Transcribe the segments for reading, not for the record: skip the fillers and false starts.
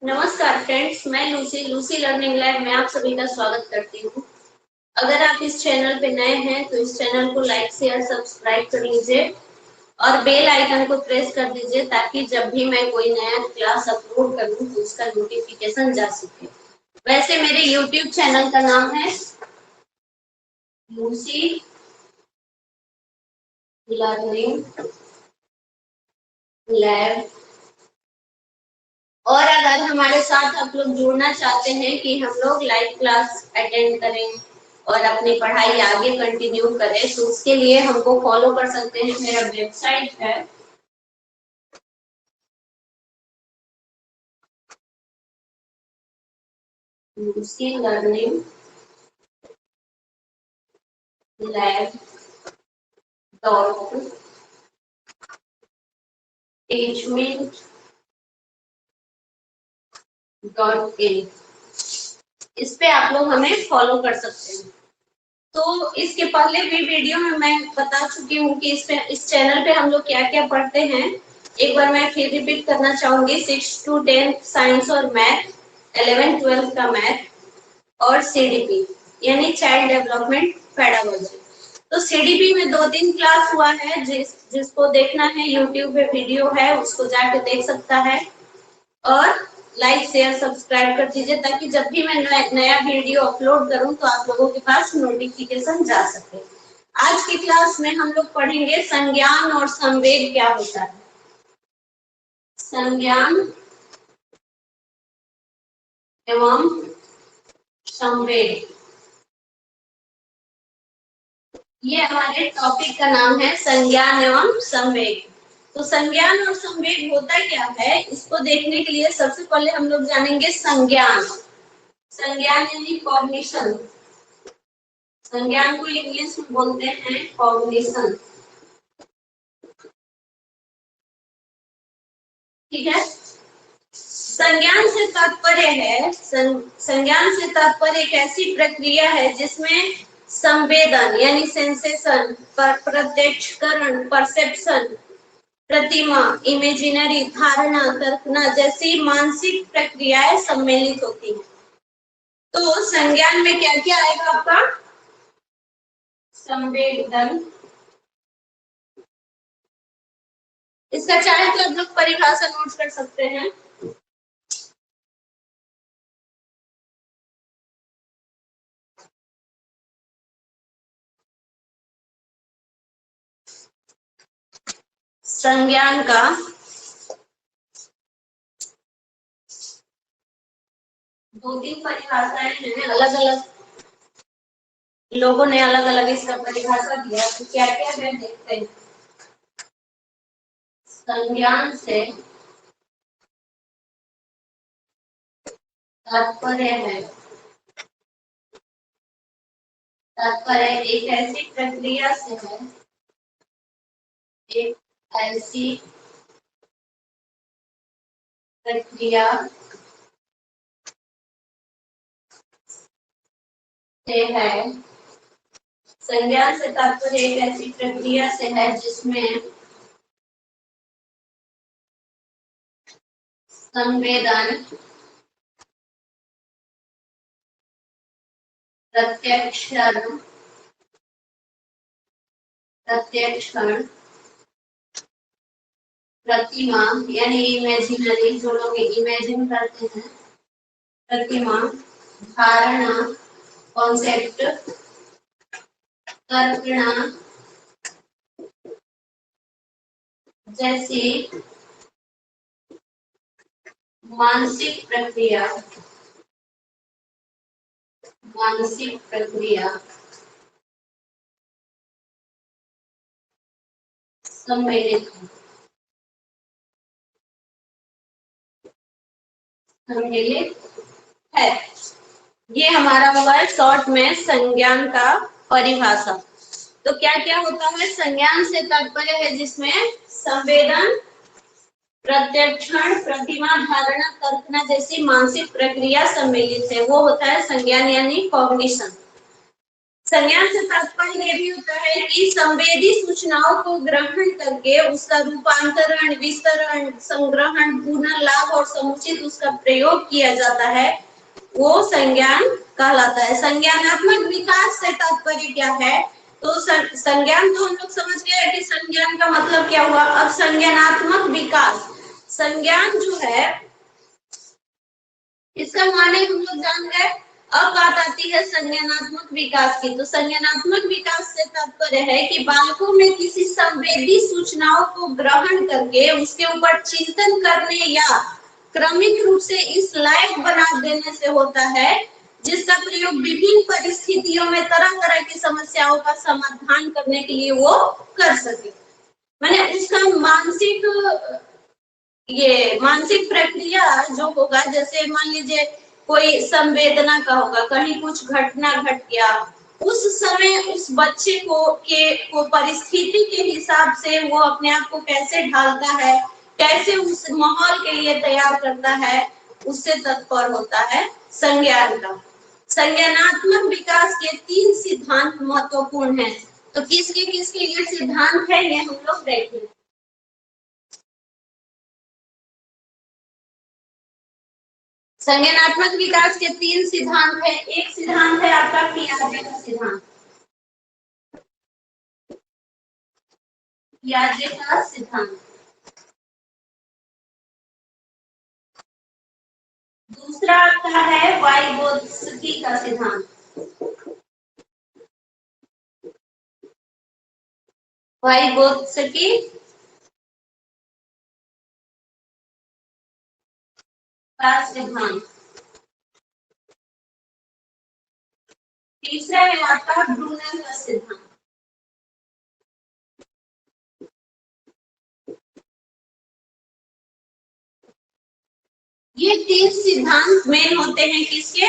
नमस्कार फ्रेंड्स, मैं Lucy learning lab में आप सभी का स्वागत करती हूँ। अगर आप इस चैनल पे नए हैं तो इस चैनल को लाइक शेयर सब्सक्राइब कर लीजिए और बेल आइकन को प्रेस कर दीजिए ताकि जब भी मैं कोई नया क्लास अपलोड करूँ तो उसका नोटिफिकेशन जा सके। वैसे मेरे यूट्यूब चैनल का नाम है लूसी लर्निंग लैब। और अगर हमारे साथ आप लोग जुड़ना चाहते हैं कि हम लोग लाइव क्लास अटेंड करें और अपनी पढ़ाई आगे कंटिन्यू करें तो उसके लिए हमको फॉलो कर सकते हैं। मेरा वेबसाइट है Lucy learning lab dot teachment dot in. इस पे आप लोग हमें फॉलो कर सकते हैं। तो इसके पहले भी वीडियो में मैं बता चुकी हूँ कि इस चैनल पे हम लोग क्या क्या पढ़ते हैं। एक बार मैं फिर रिपीट करना चाहूंगी। 6 to 10 साइंस और मैथ, 11-12 का मैथ और सीडीपी यानी चाइल्ड डेवलपमेंट पेडागोजी। तो सीडीपी में 2-3 क्लास हुआ है, जिसको देखना है यूट्यूब पे वीडियो है उसको जाके देख सकता है। और लाइक शेयर सब्सक्राइब कर दीजिए ताकि जब भी मैं नया वीडियो अपलोड करूं तो आप लोगों के पास नोटिफिकेशन जा सके। आज की क्लास में हम लोग पढ़ेंगे संज्ञान और संवेग क्या होता है। संज्ञान एवं संवेग, ये हमारे टॉपिक का नाम है, संज्ञान एवं संवेग। तो संज्ञान और संवेग होता क्या है, इसको देखने के लिए सबसे पहले हम लोग जानेंगे संज्ञान। संज्ञान यानी कॉग्निशन। संज्ञान को इंग्लिश में बोलते हैं कॉग्निशन। ठीक है। संज्ञान से तात्पर्य है, संज्ञान से तात्पर्य एक ऐसी प्रक्रिया है जिसमें संवेदन यानी सेंसेशन, प्रत्यक्षकरण, परसेप्शन, प्रतिमा, इमेजिनरी, धारणा, कल्पना जैसी मानसिक प्रक्रियाएं सम्मिलित होती हैं। तो संज्ञान में क्या क्या आएगा आपका? संवेदन। इसका चाहे तो आप लोग परिभाषा नोट कर सकते हैं। संज्ञान का दो तीन परिभाषाएं हैं, अलग अलग लोगों ने अलग अलग इसका परिभाषा दिया। तो क्या क्या है देखते हैं। संज्ञान से तात्पर्य एक ऐसी प्रक्रिया से है, एक ऐसी प्रक्रिया से है। संज्ञान से तात्पर्य एक ऐसी प्रक्रिया से है जिसमें संवेदन, प्रत्यक्षण, प्रतिमा यानी इमेजिनरी, जो लोग इमेजिन करते हैं, प्रतिमा, धारणा, कॉन्सेप्ट, कल्पना जैसी मानसिक प्रक्रिया सम्मिलित है। ये हमारा हुआ है शॉर्ट में संज्ञान का परिभाषा। तो क्या क्या होता है? संज्ञान से तात्पर्य है जिसमें संवेदन, प्रत्यक्षण, प्रतिमा, धारणा, कल्पना जैसी मानसिक प्रक्रिया सम्मिलित है, वो होता है संज्ञान यानी कॉग्निशन। संज्ञान से तात्पर्य ये भी होता है कि संवेदी सूचनाओं को ग्रहण करके उसका रूपांतरण, विस्तरण, संग्रहण, पुनर्लाभ और समुचित उसका प्रयोग किया जाता है, वो संज्ञान कहलाता है। संज्ञानात्मक विकास से तात्पर्य क्या है? तो संज्ञान तो हम लोग समझ गए कि संज्ञान का मतलब क्या हुआ। अब संज्ञानात्मक विकास, संज्ञान जो है इसका माने हम लोग जान गए। अब बात आती है संज्ञानात्मक विकास की। तो संज्ञानात्मक विकास से तात्पर्य है कि बालकों में किसी संवेदी सूचनाओं को ग्रहण करके उसके ऊपर चिंतन करने या क्रमिक रूप से इस लायक बना देने से होता है, जिसका प्रयोग विभिन्न परिस्थितियों में तरह तरह की समस्याओं का समाधान करने के लिए वो कर सके। मैंने उसका मानसिक प्रक्रिया जो होगा, जैसे मान लीजिए कोई संवेदना का होगा, कहीं कुछ घटना घट गया, उस समय उस बच्चे को परिस्थिति के हिसाब से वो अपने आप को कैसे ढालता है, कैसे उस माहौल के लिए तैयार करता है, उससे तत्पर होता है संज्ञान का। संज्ञानात्मक विकास के 3 सिद्धांत महत्वपूर्ण हैं। तो किसके ये सिद्धांत है, ये हम लोग देखेंगे। संज्ञानात्मक विकास के 3 सिद्धांत है। एक सिद्धांत है आपका पियाजे का सिद्धांत, पियाजे का सिद्धांत। दूसरा आपका है वाइगोत्स्की का सिद्धांत, वाइगोत्स्की का सिद्धांत। तीसरा है आपका ब्रूनर का सिद्धांत। ये 3 सिद्धांत मेन होते हैं किसके?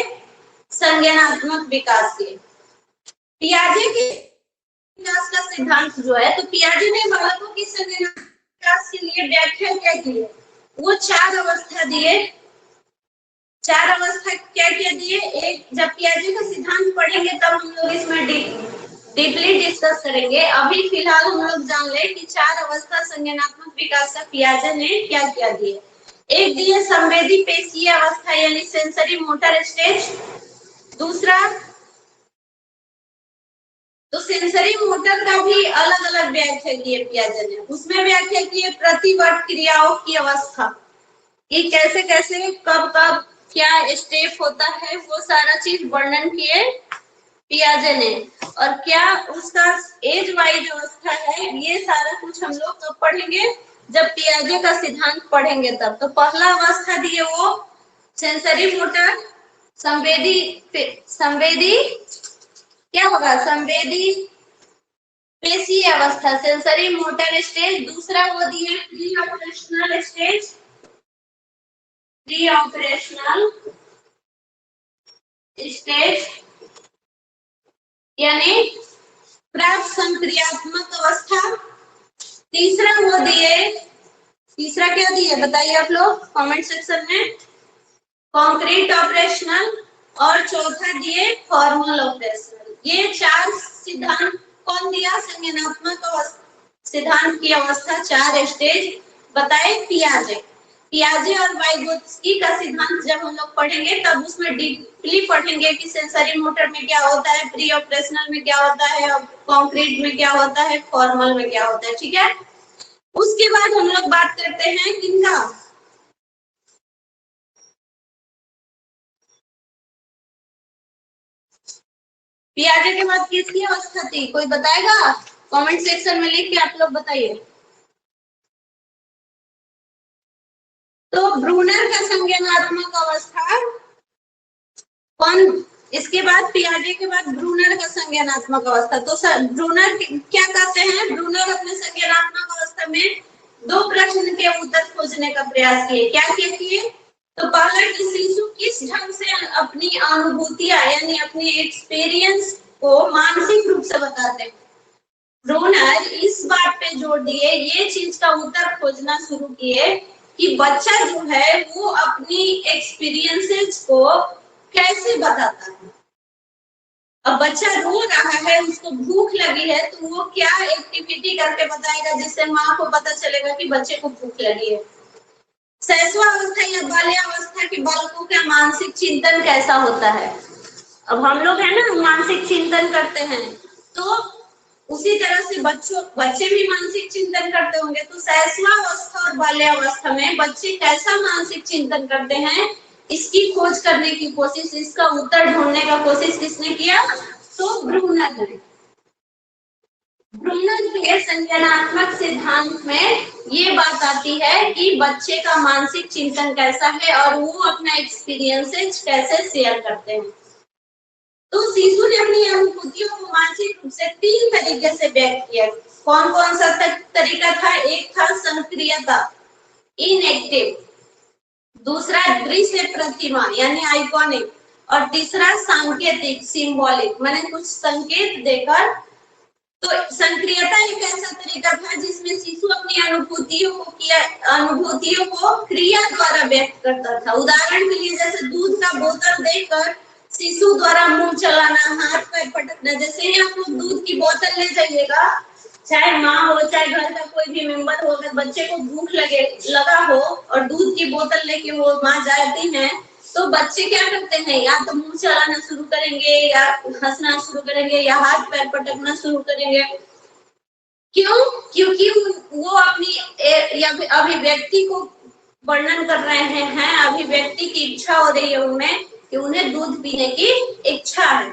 संज्ञानात्मक विकास के। पियाजे के विकास का सिद्धांत जो है, तो पियाजे ने बालकों की संज्ञानात्मक विकास के लिए व्याख्या क्या की है? वो 4 अवस्था दिए। 4 अवस्था क्या क्या दिए? एक, जब पियाजे का सिद्धांत पढ़ेंगे तब हम लोग इसमें डीपली डिस्कस करेंगे। अभी फिलहाल हम लोग जान ले कि 4 अवस्था संज्ञानात्मक विकास का पियाजे ने क्या क्या दिए। एक दिए संवेदी पेशीय अवस्था यानी सेंसरी मोटर स्टेज। दूसरा, तो सेंसरी मोटर का भी अलग अलग व्याख्या की है पियाजे ने। उसमें व्याख्या की है प्रतिवर्त क्रियाओं की अवस्था, कि कैसे कैसे कब कब क्या स्टेप होता है, वो सारा चीज वर्णन किए पियाजे ने। और क्या उसका एज वाइज अवस्था है, ये सारा कुछ हम लोग कब पढ़ेंगे? जब पियाजे का सिद्धांत पढ़ेंगे तब। तो पहला अवस्था दिए वो सेंसरी मोटर, संवेदी क्या होगा? संवेदी पेशीय अवस्था, सेंसरी मोटर स्टेज। दूसरा वो दिए pre operational stage, pre operational stage यानी प्राप्त संक्रियात्मक अवस्था। तीसरा वो दिए, तीसरा क्या दिए बताइए आप लोग कमेंट सेक्शन में? Concrete operational. और चौथा दिए फॉर्मल ऑपरेशनल। ये 4 सिद्धांत कौन दिया? संज्ञानात्मक सिद्धांत की अवस्था 4 स्टेज बताए पियाजे। पियाजे और वाइगोत्स्की का सिद्धांत जब हम लोग पढ़ेंगे तब उसमें डीपली पढ़ेंगे कि सेंसरी मोटर में क्या होता है, प्री ऑपरेशनल में क्या होता है, और कॉन्क्रीट में क्या होता है, फॉर्मल में क्या होता है। ठीक है, उसके बाद हम लोग बात करते हैं किनका? पियाजे के बाद किसकी अवस्था थी, कोई बताएगा? कमेंट सेक्शन में लिख के आप लोग बताइए। तो ब्रूनर का संज्ञानात्मक अवस्था कौन? इसके बाद पियाजे के बाद ब्रूनर का संज्ञानात्मक अवस्था। तो ब्रूनर क्या कहते हैं? ब्रूनर अपने संज्ञानात्मक अवस्था में 2 प्रश्न के उत्तर खोजने का प्रयास किए। क्या क्या किए? तो पहला कि शिशु किस ढंग से अपनी अनुभूतियां यानी अपनी एक्सपीरियंस को मानसिक रूप से बताते हैं। ब्रूनर इस बात पे जोर दिए, ये चीज का उत्तर खोजना शुरू किए कि बच्चा जो है वो अपनी एक्सपीरियंसेस को कैसे बताता है, अब बच्चा रो रहा है, उसको भूख लगी है, तो वो क्या एक्टिविटी करके बताएगा जिससे माँ को पता चलेगा कि बच्चे को भूख लगी है। शैशवावस्था या बाल्यावस्था के बालकों का मानसिक चिंतन कैसा होता है? अब हम लोग है ना मानसिक चिंतन करते हैं, तो उसी तरह से बच्चे भी मानसिक चिंतन करते होंगे। तो शैशवावस्था और बाल्यावस्था में बच्चे कैसा मानसिक चिंतन करते हैं, इसकी खोज करने की कोशिश, इसका उत्तर ढूंढने का कोशिश किसने किया? तो ब्रूनर ने। ब्रूनर के संज्ञानात्मक सिद्धांत में ये बात आती है कि बच्चे का मानसिक चिंतन कैसा है और वो अपना एक्सपीरियंसेस कैसे शेयर करते हैं। तो शिशु ने अपनी अनुभूतियों को मानसिक रूप से 3 तरीके से व्यक्त किया। कौन कौन सा तरीका था? एक था संक्रियता, इनएक्टिव, दूसरा दृश्य प्रतिमा यानी आइकॉनिक, और तीसरा सांकेतिक, सिंबॉलिक, माने कुछ संकेत देकर। तो संक्रियता एक ऐसा तरीका था जिसमें शिशु अपनी अनुभूतियों को क्रिया द्वारा व्यक्त करता था। उदाहरण के लिए जैसे दूध का बोतल देकर शिशु द्वारा मुंह चलाना, हाथ पैर पटकना। जैसे ही आप लोग दूध की बोतल ले जाइएगा, चाहे माँ हो चाहे घर का कोई भी मेंबर हो, अगर बच्चे को भूख लगा हो और दूध की बोतल लेके वो माँ जाती है, तो बच्चे क्या करते हैं? या तो मुंह चलाना शुरू करेंगे, या हंसना शुरू करेंगे, या हाथ पैर पटकना शुरू करेंगे। क्यों? क्योंकि वो अपनी अभिव्यक्ति को वर्णन कर रहे हैं, अभिव्यक्ति की इच्छा हो रही है उनमें कि उन्हें दूध पीने की इच्छा है।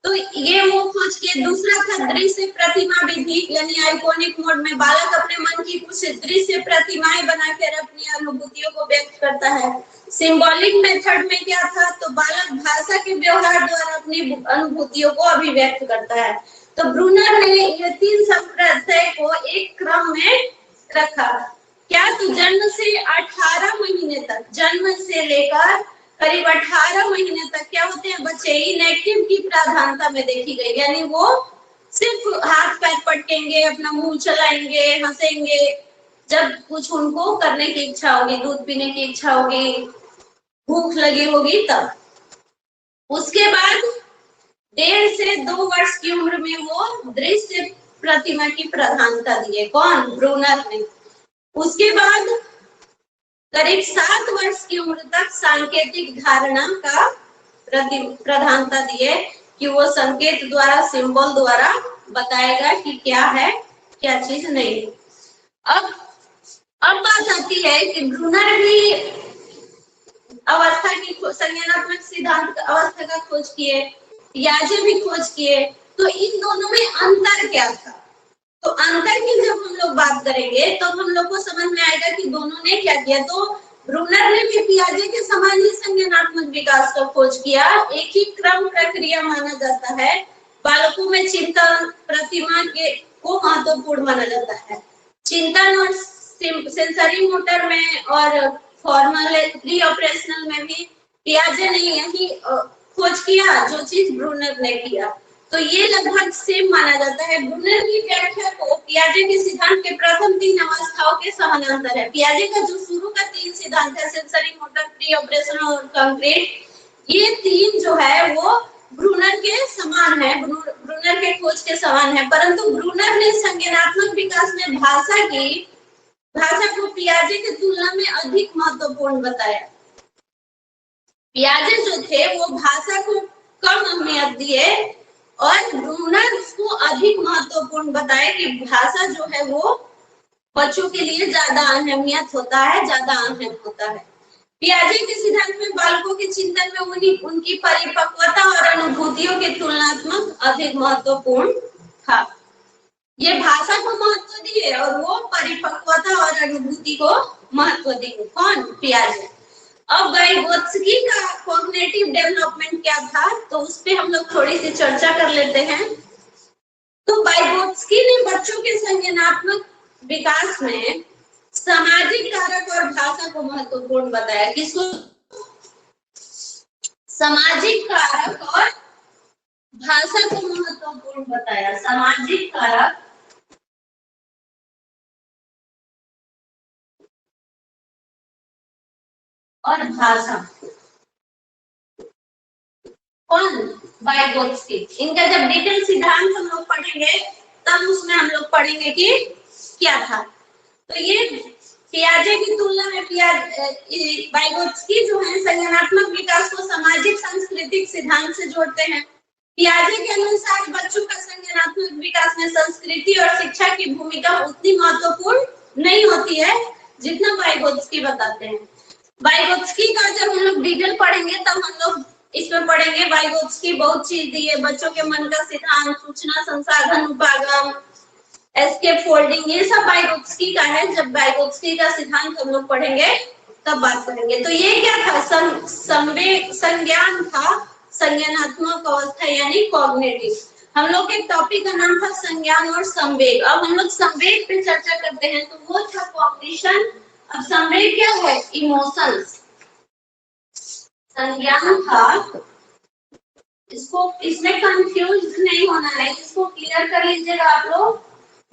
तो ये वो खोज के। दूसरा था दृश्य प्रतिमा विधि, यानी आइकॉनिक मोड में बालक अपने मन की कुछ दृश्य प्रतिमाएं बनाकर अपनी अनुभूतियों को व्यक्त करता है। सिंबॉलिक मेथड में क्या था? तो बालक भाषा के व्यवहार द्वारा अपनी अनुभूतियों को अभिव्यक्त करता है। तो ब्रूनर ने ये 3 संप्रदाय को एक क्रम में रखा। क्या? तो जन्म से 18 महीने तक, जन्म से लेकर करीब 18 महीने तक क्या होते हैं बच्चे? इनएक्टिव की प्राधान्यता में देखी गई, यानी वो सिर्फ हाथ पैर पटकेंगे, अपना मुंह चलाएंगे, हंसेंगे जब कुछ उनको करने की इच्छा होगी, दूध पीने की इच्छा होगी, भूख लगी होगी तब। उसके बाद 1.5 से 2 वर्ष की उम्र में वो दृश्य प्रतिमा की प्रधानता दिए। कौन? ब्रूनर ने। उसके बाद करीब 7 वर्ष की उम्र तक सांकेतिक धारणा का प्रधानता दिए कि वो संकेत द्वारा, सिंबल द्वारा बताएगा कि क्या है क्या चीज नहीं। अब बात आती है कि ब्रूनर भी अवस्था की संज्ञानात्मक सिद्धांत अवस्था का खोज किए, पियाजे भी खोज किए। तो इन दोनों में अंतर क्या था? तो अंतर की जब हम लोग बात करेंगे तो हम लोग को समझ में आएगा कि दोनों ने क्या किया। तो ब्रूनर ने भी पियाजे के समान ही संज्ञानात्मक विकास का खोज किया। एक ही क्रम प्रक्रिया माना जाता है। बालकों में चिंतन प्रतिमा के को महत्वपूर्ण माना जाता है। चिंतन और सेंसरी मोटर में और फॉर्मल प्री ऑपरेशनल में भी पियाजे ने यही खोज किया जो चीज ब्रूनर ने किया। तो ये लगभग सेम माना जाता है। ब्रूनर की व्याख्या को पियाजे के सिद्धांत के प्रथम 3 अवस्थाओं के समानांतर है। पियाजे का जो शुरू का 3 सिद्धांत है, सेंसरी मोटर, प्री ऑपरेशनल और कंक्रीट, ये 3 जो है वो ब्रूनर के समान है, ब्रूनर के खोज के समान है। परंतु ब्रूनर ने संज्ञानात्मक विकास में भाषा को पियाजे की तुलना में अधिक महत्वपूर्ण बताया। पियाजे जो थे वो भाषा को कम अहमियत दिए और ब्रूनर उसको अधिक महत्वपूर्ण बताए कि भाषा जो है वो बच्चों के लिए ज्यादा अहमियत होता है, ज्यादा अहम होता है। पियाजे के सिद्धांत में बालकों के चिंतन में उनकी परिपक्वता और अनुभूतियों के तुलनात्मक अधिक महत्वपूर्ण था। ये भाषा को महत्व दिए और वो परिपक्वता और अनुभूति को महत्व दिए। कौन? पियाजे। अब वाइगोत्स्की का कॉग्निटिव डेवलपमेंट क्या था, तो उस पे हम लोग थोड़ी सी चर्चा कर लेते हैं। तो वाइगोत्स्की ने बच्चों के संज्ञानात्मक विकास में सामाजिक कारक और भाषा को महत्वपूर्ण बताया। किसको? सामाजिक कारक और भाषा को महत्वपूर्ण बताया। सामाजिक कारक और भाषा। कौन? वाइगोत्स्की। इनका जब डिटेल सिद्धांत हम लोग पढ़ेंगे तब उसमें हम लोग पढ़ेंगे कि क्या था। तो ये पियाजे की तुलना में वाइगोत्स्की जो है संज्ञानात्मक विकास को सामाजिक सांस्कृतिक सिद्धांत से जोड़ते हैं। पियाजे के अनुसार बच्चों का संज्ञानात्मक विकास में संस्कृति और शिक्षा की भूमिका उतनी महत्वपूर्ण नहीं होती है जितना वाइगोत्स्की बताते हैं। वाइगोत्स्की का जब हम लोग डिटेल पढ़ेंगे तब हम लोग इसमें पढ़ेंगे। वाइगोत्स्की बहुत चीज दी है, बच्चों के मन का सिद्धांत, सूचना संसाधन उपागम, एस्केप फोल्डिंग, ये सब वाइगोत्स्की का है। जब वाइगोत्स्की का सिद्धांत हम लोग पढ़ेंगे तब बात करेंगे। तो ये क्या था, संवेग संज्ञान था, संज्ञानात्मक अवस्था यानी कॉग्निटिव। हम लोग के टॉपिक का नाम था संज्ञान और संवेग। अब हम लोग संवेग पे चर्चा करते हैं। तो वो था कॉग्निशन। अब संवेग क्या है, इमोशंस। संज्ञान था, इसको इसमें कंफ्यूज नहीं होना है, इसको क्लियर कर लीजिएगा आप लोग।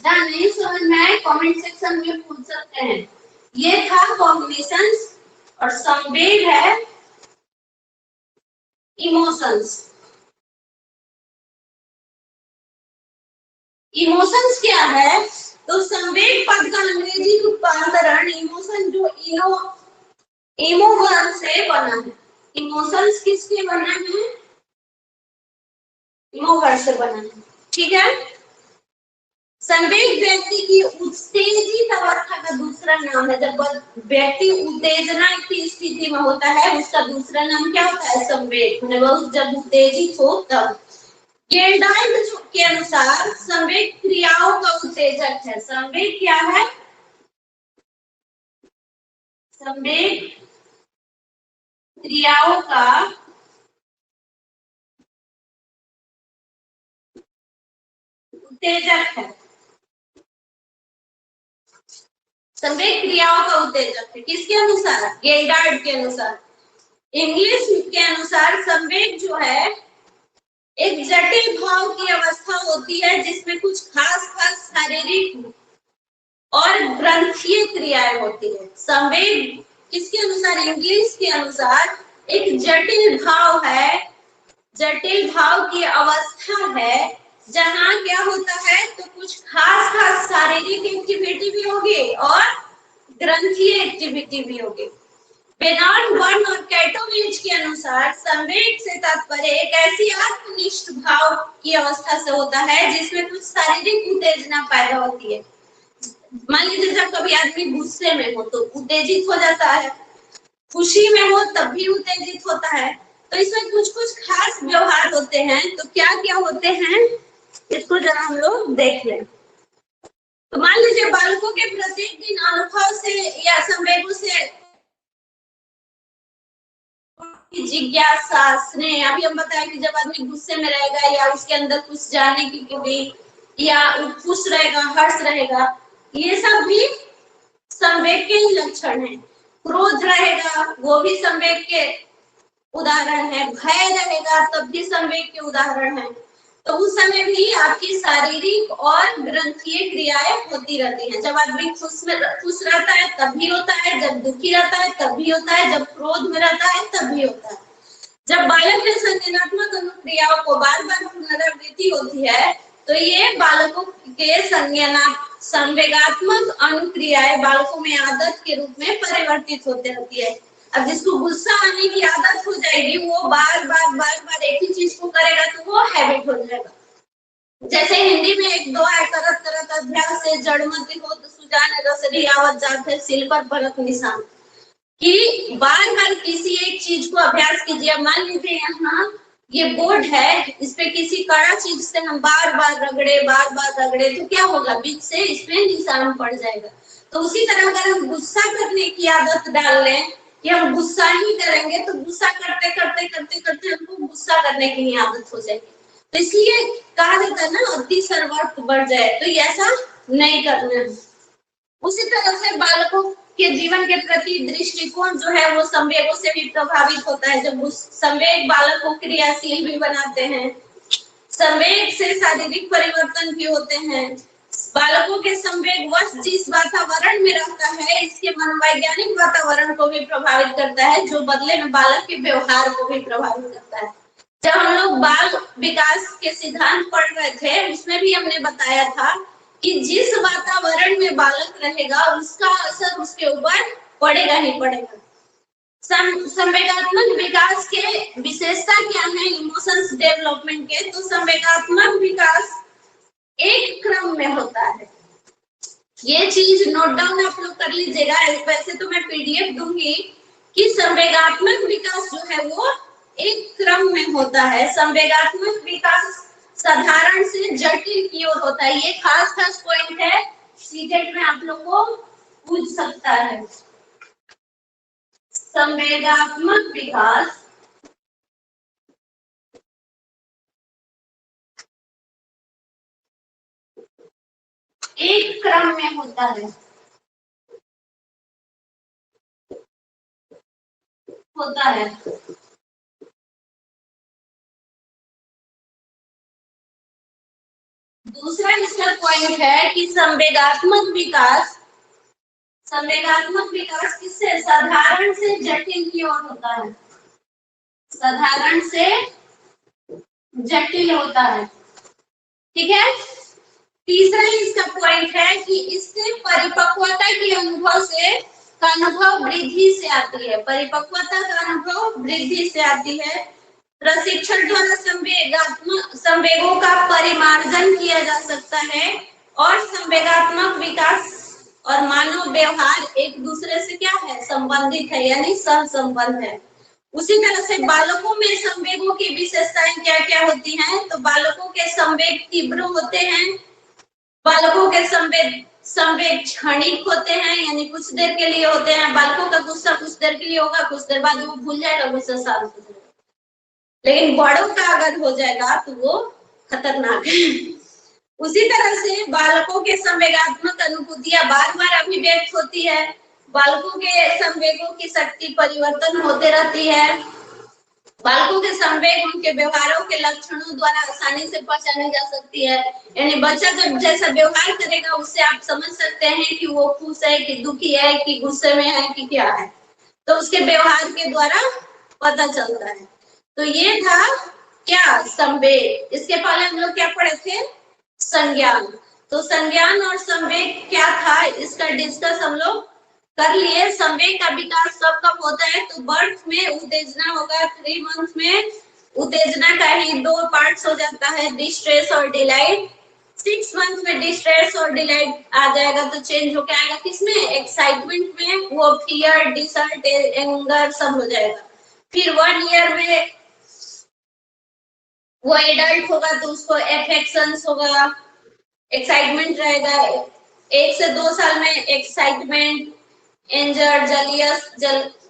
जहाँ नहीं समझ में आए कमेंट सेक्शन में पूछ सकते हैं। ये था कॉग्निशंस और संवेग है इमोशंस। इमोशंस क्या है, तो संवेग पद का अंग्रेजी रूपांतरण इमोशन जो इमो वर्ड से बना है। इमोशंस किसके बना है, इमो वर्ड से बना है, ठीक है। संवेग व्यक्ति की उत्तेजित अवस्था का दूसरा नाम है। जब व्यक्ति उत्तेजना की स्थिति में होता है उसका दूसरा नाम क्या होता है, संवेग। बहुत जब उत्तेजित हो तब। गेल्डाइड के अनुसार संवेग क्रियाओं का उत्तेजक है। संवेग क्या है, संवेग क्रियाओं का उत्तेजक है। संवेग क्रियाओं का उत्तेजक है किसके अनुसार, गेल्डाइड के अनुसार। इंग्लिश के अनुसार संवेग जो है एक जटिल भाव की अवस्था होती है जिसमें कुछ खास शारीरिक और ग्रंथीय क्रियाएं होती है। संवेग किसके अनुसार, इंग्लिश के अनुसार एक जटिल भाव है, जटिल भाव की अवस्था है जहां क्या होता है, तो कुछ खास शारीरिक एक्टिविटी भी होगी और ग्रंथीय एक्टिविटी भी होगी। बेनार्ड बर्न और कैटोविच के अनुसार संवेग से तात्पर्य एक ऐसी आत्मनिष्ठ भाव की अवस्था से होता है जिसमें कुछ शारीरिक उत्तेजना पैदा होती है। मान लीजिए जब कभी आदमी गुस्से में हो तो उत्तेजित हो जाता है, खुशी में हो तब भी उत्तेजित होता है। तो इसमें कुछ खास व्यवहार होते हैं। तो क्या क्या होते हैं इसको जरा हम लोग देख लें। तो मान लीजिए बालकों के प्रत्येक दिन अनुभव से या संवेगों से जिज्ञासा, स्नेह, अभी हम बताया कि जब आदमी गुस्से में रहेगा या उसके अंदर कुछ जानने की भी, या खुश रहेगा, हर्ष रहेगा, ये सब भी संवेग के ही लक्षण है। क्रोध रहेगा वो भी संवेग के उदाहरण है, भय रहेगा तब भी संवेग के उदाहरण है। तो उस समय भी आपकी शारीरिक और ग्रंथीय क्रियाएं होती रहती हैं। जब आदमी खुश रहता है तब भी होता है, जब दुखी रहता है तब भी होता है, जब क्रोध में रहता है तब भी होता है। जब बालक में संज्ञानात्मक अनुक्रियाओं को बार बार पुनरावृत्ति होती है तो ये बालकों के संवेगात्मक अनुक्रियाएं बालकों में आदत के रूप में परिवर्तित होते रहती है। अब जिसको गुस्सा आने की आदत हो जाएगी वो बार बार एक ही चीज को करेगा तो वो हैबिट हो जाएगा। जैसे हिंदी में एक दो है, करत करत अभ्यास से जड़मति हो तो सुजान रसरी आवत जात है सिल पर परत निशान, कि बार बार किसी एक चीज को अभ्यास कीजिए। मान लीजिए यहाँ ये बोर्ड है, इस पे किसी कड़ा चीज से हम बार बार रगड़े तो क्या होगा, बीच से इसमें निशान पड़ जाएगा। तो उसी तरह अगर हम गुस्सा करने की आदत डाल लें कि हम गुस्सा ही करेंगे तो गुस्सा करते करते हमको गुस्सा करने की आदत हो जाएगी। तो इसलिए कहा जाता है ना, अति सर्वत्र बढ़ जाए, तो ऐसा नहीं करना। उसी तरह से बालकों के जीवन के प्रति दृष्टिकोण जो है वो संवेगों से भी प्रभावित होता है। जब संवेग बालक को क्रियाशील भी बनाते हैं, संवेग से शारीरिक परिवर्तन भी होते हैं। बालकों के संवेग वश जिस वातावरण में रहता है इसके मनोवैज्ञानिक वातावरण को भी प्रभावित करता है, जो बदले में बालक के व्यवहार को भी प्रभावित करता है। जब हम लोग बाल विकास के सिद्धांत पढ़ रहे थे उसमें भी हमने बताया था कि जिस वातावरण में बालक रहेगा उसका असर उसके ऊपर पड़ेगा ही पड़ेगा। संवेगात्मक विकास के विशेषता क्या है इमोशंस डेवलपमेंट के? तो संवेगात्मक विकास एक क्रम में होता है। ये चीज नोट डाउन आप लोग कर लीजिएगा। वैसे तो मैं पीडीएफ दूंगी कि संवेगात्मक विकास जो है वो एक क्रम में होता है। संवेगात्मक विकास साधारण से जटिल की ओर होता है। ये खास खास पॉइंट है, सीटेट में आप लोग को पूछ सकता है। संवेगात्मक विकास एक क्रम में होता है, होता है। दूसरा इसका पॉइंट है कि संवेगात्मक विकास किससे साधारण से जटिल की ओर होता है, साधारण से जटिल होता है। ठीक है। तीसरा इसका पॉइंट है कि इससे परिपक्वता के अनुभव से का अनुभव वृद्धि से आती है। परिपक्वता का अनुभव वृद्धि से आती है। प्रशिक्षण द्वारा संवेगों का परिमार्जन किया जा सकता है और संवेगात्मक विकास और मानव व्यवहार एक दूसरे से क्या है, संबंधित है, यानी सह संबंध है। उसी तरह से बालकों में संवेगों की विशेषताएं क्या क्या होती हैं? तो बालकों के संवेग तीव्र होते हैं, बालकों के संवेग संवेग क्षणिक होते हैं, यानी कुछ देर के लिए होते हैं। बालकों का गुस्सा कुछ देर के लिए होगा, कुछ देर बाद वो भूल जाएगा, गुस्सा शांत हो जाएगा। लेकिन बड़ों का अगर हो जाएगा तो वो खतरनाक है। उसी तरह से बालकों के संवेगात्मक अनुभूतियां बार बार अभिव्यक्त होती है। बालकों के संवेगों की शक्ति परिवर्तन होते रहती है। बालकों के संवेग उनके व्यवहारों के लक्षणों द्वारा आसानी से पहचानी जा सकती है। यानी बच्चा जब जैसा व्यवहार करेगा उससे आप समझ सकते हैं कि वो खुश है कि दुखी है कि गुस्से में है कि क्या है, तो उसके व्यवहार के द्वारा पता चलता है। तो ये था क्या, संवेग। इसके पहले हम लोग क्या पढ़े थे, संज्ञान। तो संज्ञान और संवेग क्या था इसका डिस्कस हम लोग कर लिए। संवेग का विकास कब कब होता है? तो बर्थ में उत्तेजना होगा, 3 मंथ में उत्तेजना का ही 2 पार्ट्स हो जाता है, डिस्ट्रेस और डिलाइट। 6 मंथ में डिस्ट्रेस और डिलाइट आ जाएगा तो चेंज होकर आएगा किसमें, एक्साइटमेंट में। वो फियर, डिसर्ट, एंगर सब हो जाएगा। फिर 1 ईयर में वो एडल्ट होगा तो उसको एफेक्शंस होगा, एक्साइटमेंट रहेगा। 1 से 2 साल में एक्साइटमेंट, एंजर,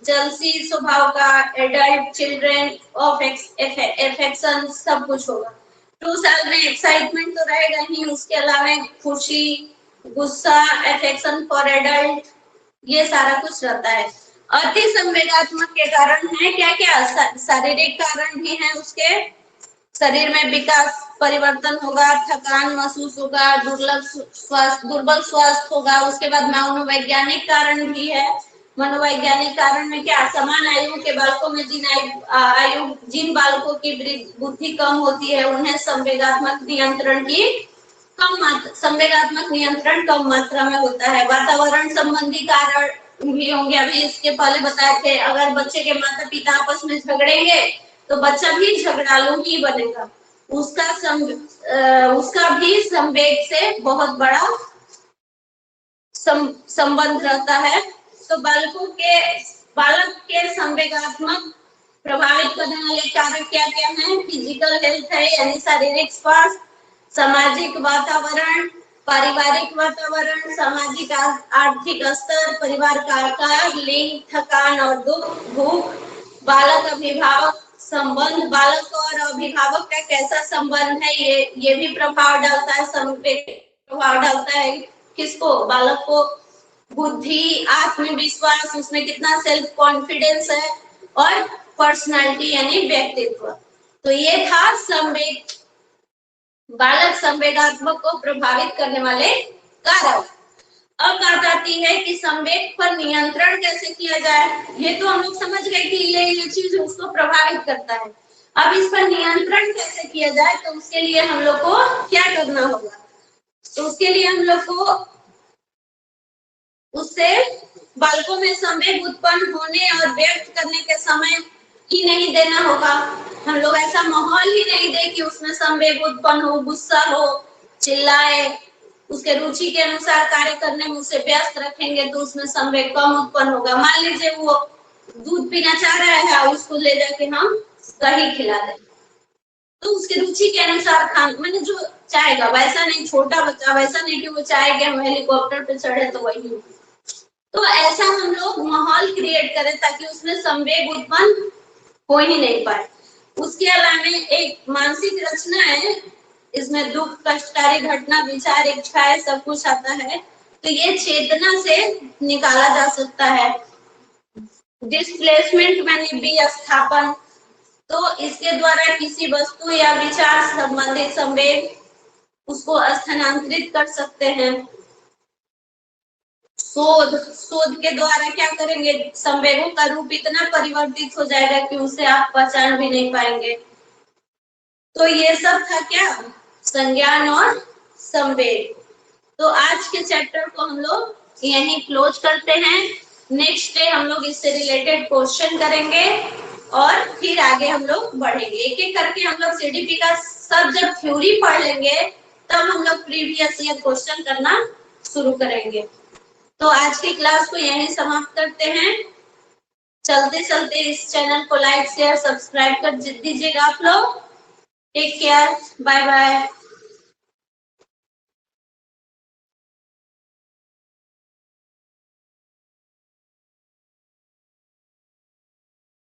जलसी स्वभाव का एडल्ट, चिल्ड्रन ऑफ एफेक्शन सब कुछ होगा। 2 साल में एक्साइटमेंट तो रहेगा ही, उसके अलावा खुशी, गुस्सा, एफेक्शन फॉर एडल्ट, ये सारा कुछ रहता है। अति संवेगात्मक के कारण है क्या क्या, शारीरिक कारण भी है उसके। शरीर में विकास परिवर्तन होगा, थकान महसूस होगा, दुर्बल स्वास्थ्य होगा। उसके बाद मनोवैज्ञानिक कारण भी है। मनोवैज्ञानिक कारण में क्या, समान आयु के बालकों में जिन बालकों की बुद्धि कम होती है उन्हें संवेगात्मक नियंत्रण कम मात्रा में होता है। वातावरण संबंधी कारण भी होंगे, अभी इसके पहले बताए थे। अगर बच्चे के माता पिता आपस में झगड़ेंगे तो बच्चा भी झगड़ालू ही बनेगा। उसका भी संवेग से बहुत बड़ा संबंध रहता है। तो बालक के संवेगात्मक प्रभावित करने वाले कारक क्या क्या हैं? फिजिकल हेल्थ है, यानी शारीरिक स्वास्थ्य, सामाजिक वातावरण, पारिवारिक वातावरण, सामाजिक आर्थिक स्तर, परिवार का आकार, लिंग, थकान और भूख, बालक अभिभावक संबंध, बालक और अभिभावक का कैसा संबंध है, ये भी प्रभाव डालता है। प्रभाव डालता है किसको, बालक को। बुद्धि, आत्मविश्वास, उसमें कितना सेल्फ कॉन्फिडेंस है, और पर्सनालिटी यानी व्यक्तित्व। तो ये था संवेग, बालक संवेगात्मक को प्रभावित करने वाले कारक। अब बात आती है कि संवेग पर नियंत्रण कैसे किया जाए। ये तो हम लोग समझ गए कि ये चीज उसको प्रभावित करता है। अब इस पर नियंत्रण कैसे किया जाए, तो उसके लिए हम लोग को क्या करना होगा, तो उसके लिए हम लोग को उससे बालकों में संवेग उत्पन्न होने और व्यक्त करने के समय ही नहीं देना होगा। हम लोग ऐसा माहौल ही नहीं दे कि उसमें संवेग उत्पन्न हो, गुस्सा हो, चिल्लाए, उसके रुचि के अनुसार कार्य करने में उसे व्यस्त रखेंगे तो उसमें संवेग कम उत्पन्न होगा। मान लीजिए वो दूध पीना चाह रहा है, उसको ले जाके हम दही खिला दें, तो उसकी रुचि के अनुसार खान मैंने जो चाहेगा, वैसा नहीं, छोटा बच्चा वैसा नहीं कि वो चाहेगा हम हेलीकॉप्टर पे चढ़े तो वही। तो ऐसा हम लोग माहौल क्रिएट करें ताकि उसमें संवेग उत्पन्न हो ही नहीं पाए। उसके अलावा एक मानसिक रचना है, इसमें दुख, कष्टकारी घटना, विचार, इच्छाएं सब कुछ आता है, तो ये चेतना से निकाला जा सकता है। डिस्प्लेसमेंट मैंने विस्थापन, तो इसके द्वारा किसी वस्तु या विचार संबंधित संवेग उसको स्थानांतरित कर सकते हैं। शोध, शोध के द्वारा क्या करेंगे, संवेगों का रूप इतना परिवर्तित हो जाएगा कि उसे आप पहचान भी नहीं पाएंगे। तो ये सब था क्या, संज्ञान और संवेग। तो आज के चैप्टर को हम लोग यहीं क्लोज करते हैं। नेक्स्ट डे हम लोग इससे रिलेटेड क्वेश्चन करेंगे और फिर आगे हम लोग बढ़ेंगे। एक एक करके हम लोग सीडीपी का सब जब थ्योरी पढ़ लेंगे तब हम लोग प्रीवियस ईयर क्वेश्चन करना शुरू करेंगे। तो आज की क्लास को यहीं समाप्त करते हैं। चलते चलते इस चैनल को लाइक, शेयर, सब्सक्राइब कर दीजिएगा आप लोग। Take care, bye bye.